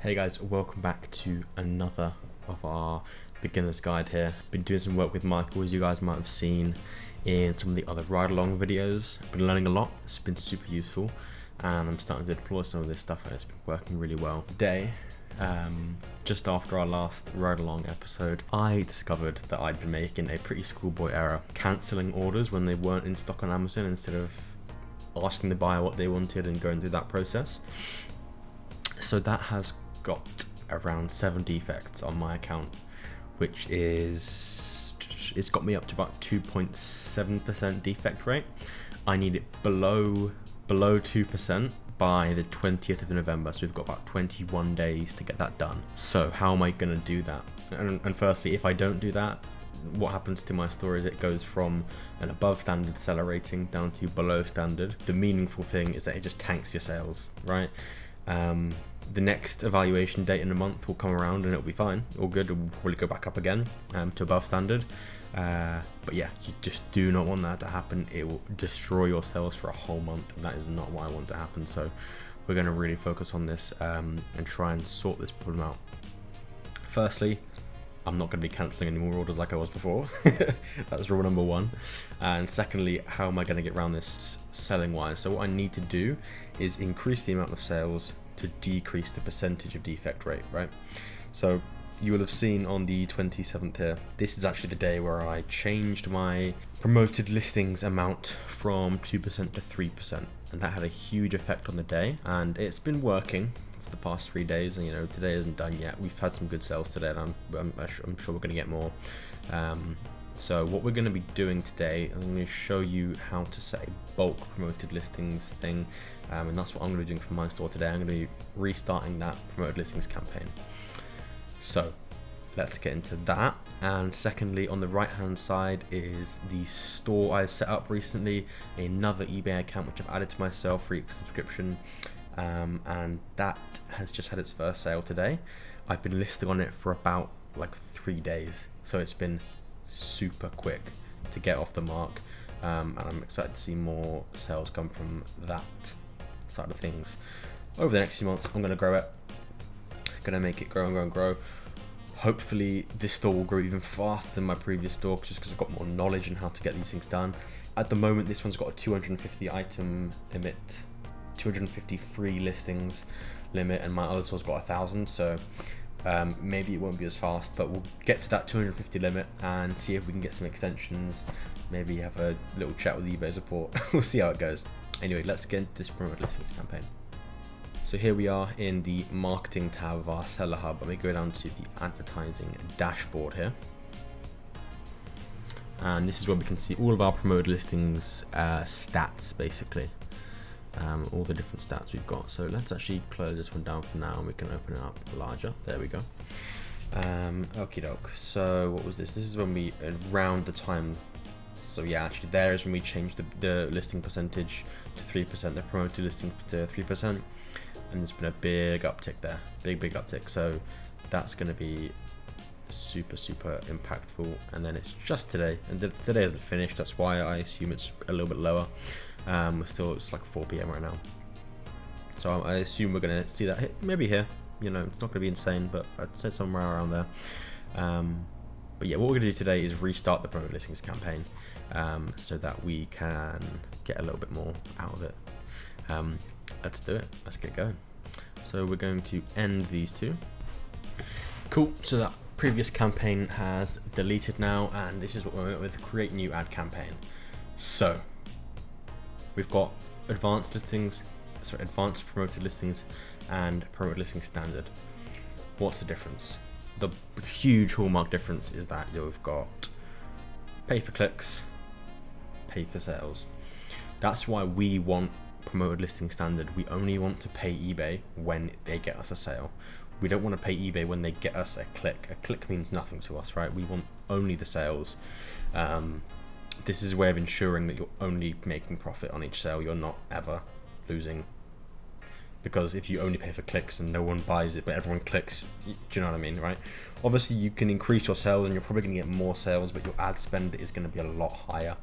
Hey guys, welcome back to another of our beginner's guide here. Been doing some work with Michael, as you guys might have seen in some of the other ride-along videos. Been learning a lot, it's been super useful, and I'm starting to deploy some of this stuff and it's been working really well. Today, just after our last ride-along episode, I discovered that I'd been making a pretty schoolboy error, cancelling orders when they weren't in stock on Amazon instead of asking the buyer what they wanted and going through that process. So that has got around 7 defects on my account, which is, it's got me up to about 2.7% defect rate. I need it below 2% by the 20th of November, so we've got about 21 days to get that done. So how am I going to do that? And firstly, if I don't do that, what happens to my store is it goes from an above standard seller rating down to below standard. The meaningful thing is that it just tanks your sales, right? The next evaluation date in a month will come around and it'll be fine, all good. It will probably go back up again to above standard. But yeah, you just do not want that to happen. It will destroy your sales for a whole month, and that is not what I want to happen. So we're going to really focus on this and try and sort this problem out. Firstly, I'm not going to be cancelling any more orders like I was before. That's rule number 1. And secondly, how am I going to get around this selling wise? So what I need to do is increase the amount of sales to decrease the percentage of defect rate, right? So you will have seen on the 27th here, this is actually the day where I changed my promoted listings amount from 2% to 3%, and that had a huge effect on the day, and it's been working for the past 3 days. And you know, today isn't done yet. We've had some good sales today, and I'm sure we're going to get more. So what we're going to be doing today, I'm going to show you how to set a bulk promoted listings thing, and that's what I'm going to be doing for my store today. I'm going to be restarting that promoted listings campaign. So let's get into that. And secondly, on the right hand side is the store I've set up recently, another eBay account which I've added to myself, free subscription, and that has just had its first sale today. I've been listing on it for about like 3 days, so it's been super quick to get off the mark, and I'm excited to see more sales come from that side of things. Over the next few months, I'm going to grow it, going to make it grow and grow and grow. Hopefully this store will grow even faster than my previous store, just because I've got more knowledge on how to get these things done. At the moment, this one's got a 250 item limit, 250 free listings limit, and my other store's got 1,000, so maybe it won't be as fast, but we'll get to that 250 limit and see if we can get some extensions, maybe have a little chat with eBay support. We'll see how it goes. Anyway, let's get into this promoted listings campaign. So here we are in the marketing tab of our seller hub, and we go down to the advertising dashboard here, and this is where we can see all of our promoted listings stats, basically. All the different stats we've got. So let's actually close this one down for now, and we can open it up larger. There we go. Okie doke. So what was this? This is when we around the time. So yeah, actually there is when we changed the listing percentage to 3%, the promoted listing to 3%, and there's been a big uptick there, big uptick. So that's going to be super impactful. And then it's just today, and today hasn't finished. That's why I assume it's a little bit lower. It's like 4 p.m. right now, so I assume we're going to see that hit maybe here. You know, it's not going to be insane, but I'd say somewhere around there. But yeah, what we're going to do today is restart the promoted listings campaign, so that we can get a little bit more out of it. Let's do it. Let's get going. So we're going to end these two. Cool. So that previous campaign has deleted now, and this is what we're with: create new ad campaign. So we've got advanced promoted listings and promoted listing standard. What's the difference? The huge hallmark difference is that you've got pay for clicks, pay for sales. That's why we want promoted listing standard. We only want to pay eBay when they get us a sale. We don't want to pay eBay when they get us a click. A click means nothing to us, right? We want only the sales. This is a way of ensuring that you're only making profit on each sale. You're not ever losing. Because if you only pay for clicks and no one buys it, but everyone clicks, do you know what I mean, right? Obviously, you can increase your sales and you're probably going to get more sales, but your ad spend is going to be a lot higher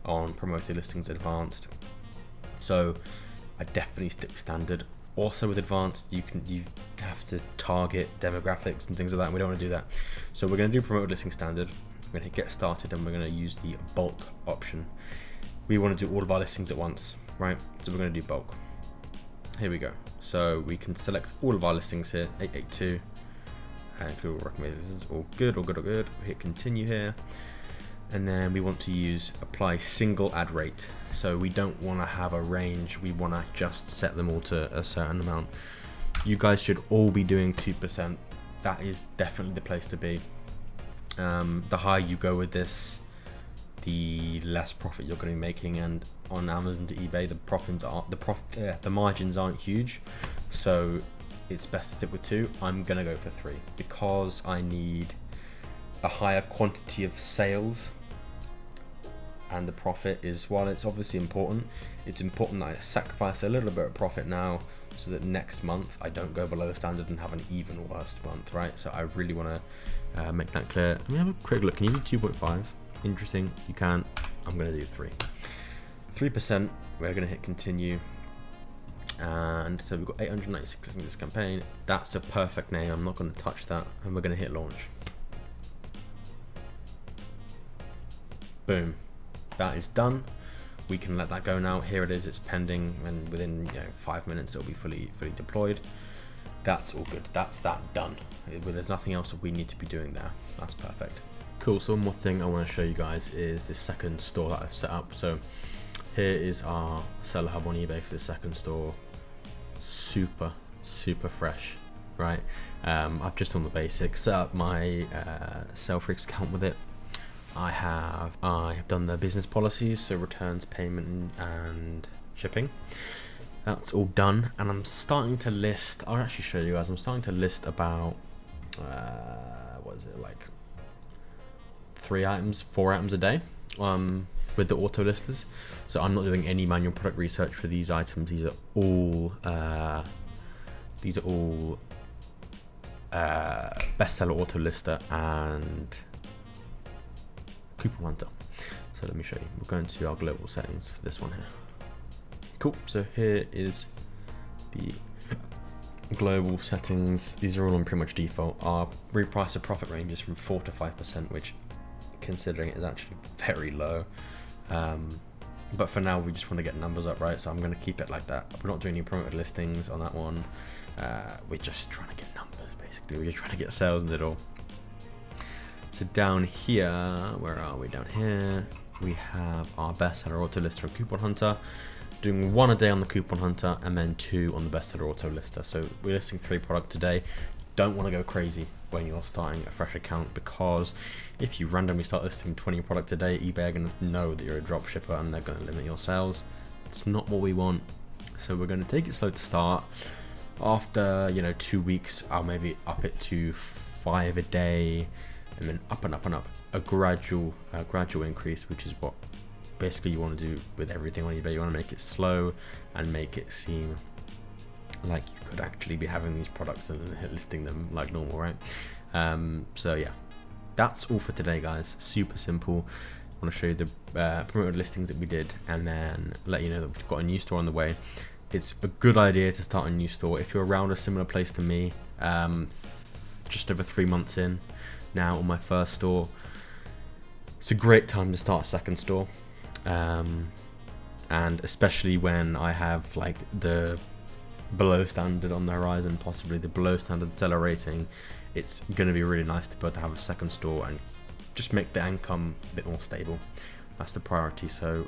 on promoted listings advanced. So I definitely stick standard Also with advanced, you have to target demographics and things like that, and we don't want to do that. So we're going to do promoted listing standard. We're going to get started, and we're going to use the bulk option. We want to do all of our listings at once, right? So we're going to do bulk. Here we go. So we can select all of our listings here, 882, and include all recommended. This is all good, all good, all good. We hit continue here. And then we want to use apply single ad rate. So we don't want to have a range. We want to just set them all to a certain amount. You guys should all be doing 2%. That is definitely the place to be. The higher you go with this, the less profit you're going to be making. And on Amazon to eBay, the margins aren't huge. So it's best to stick with 2. I'm going to go for 3 because I need a higher quantity of sales. And the profit is, while it's obviously important, it's important that I sacrifice a little bit of profit now so that next month I don't go below standard and have an even worse month, right? So I really want to make that clear. Let me have a quick look. Can you do 2.5? Interesting. You can. I'm going to do 3. 3%. We're going to hit continue. And so we've got 896 listings in this campaign. That's a perfect name. I'm not going to touch that. And we're going to hit launch. Boom. That is done. We can let that go now. Here it is. It's pending, and within 5 minutes it'll be fully deployed. That's all good. That's that done. There's nothing else that we need to be doing there. That's perfect. Cool. So one more thing I want to show you guys is this second store that I've set up. So here is our seller hub on eBay for the second store. Super fresh, right? I've just done the basics. Set up my Sellfreaks account with it. I have done the business policies, so returns, payment, and shipping. That's all done, and I'm starting to list. I'll actually show you guys. I'm starting to list about what is it, like 4 items a day with the auto listers. So I'm not doing any manual product research for these items. These are all bestseller auto lister and coupon hunter. So let me show you. We're going to our global settings for this one here. Cool. So here is the global settings. These are all on pretty much default. Our reprice of profit range is from 4 to 5%, which, considering it, is actually very low. But for now, we just want to get numbers up, right? So I'm going to keep it like that. We're not doing any promoted listings on that one. We're just trying to get numbers, basically. We're just trying to get sales in the door. So down here, where are we? Down here, we have our bestseller auto lister and coupon hunter. Doing 1 a day on the coupon hunter and then 2 on the bestseller auto lister. So we're listing 3 products a day. Don't want to go crazy when you're starting a fresh account, because if you randomly start listing 20 products a day, eBay are going to know that you're a drop shipper and they're going to limit your sales. It's not what we want. So we're going to take it slow to start. After 2 weeks, I'll maybe up it to 5 a day. And then up and up and up, a gradual increase, which is what basically you want to do with everything on eBay. You want to make it slow and make it seem like you could actually be having these products and listing them like normal, right? So yeah, that's all for today, guys. Super simple. I want to show you the promoted listings that we did, and then let you know that we've got a new store on the way. It's a good idea to start a new store if you're around a similar place to me. Just over 3 months in now on my first store, it's a great time to start a second store, and especially when I have like the below standard on the horizon, possibly the below standard seller rating. It's going to be really nice to be able to have a second store and just make the income a bit more stable. That's the priority. So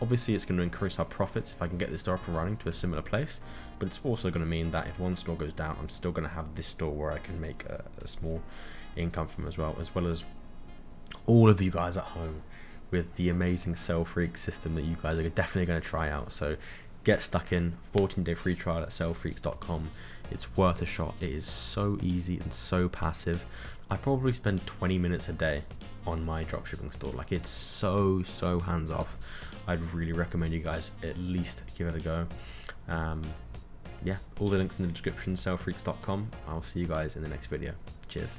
obviously it's going to increase our profits if I can get this store up and running to a similar place, but it's also going to mean that if one store goes down, I'm still going to have this store where I can make a small income from as well as all of you guys at home with the amazing Sellfreaks system that you guys are definitely going to try out. So get stuck in. 14-day free trial at sellfreaks.com. It's worth a shot. It is so easy and so passive. I probably spend 20 minutes a day on my dropshipping store. Like, it's so hands off. I'd really recommend you guys at least give it a go. Yeah, all the links in the description, sellfreaks.com. I'll see you guys in the next video. Cheers.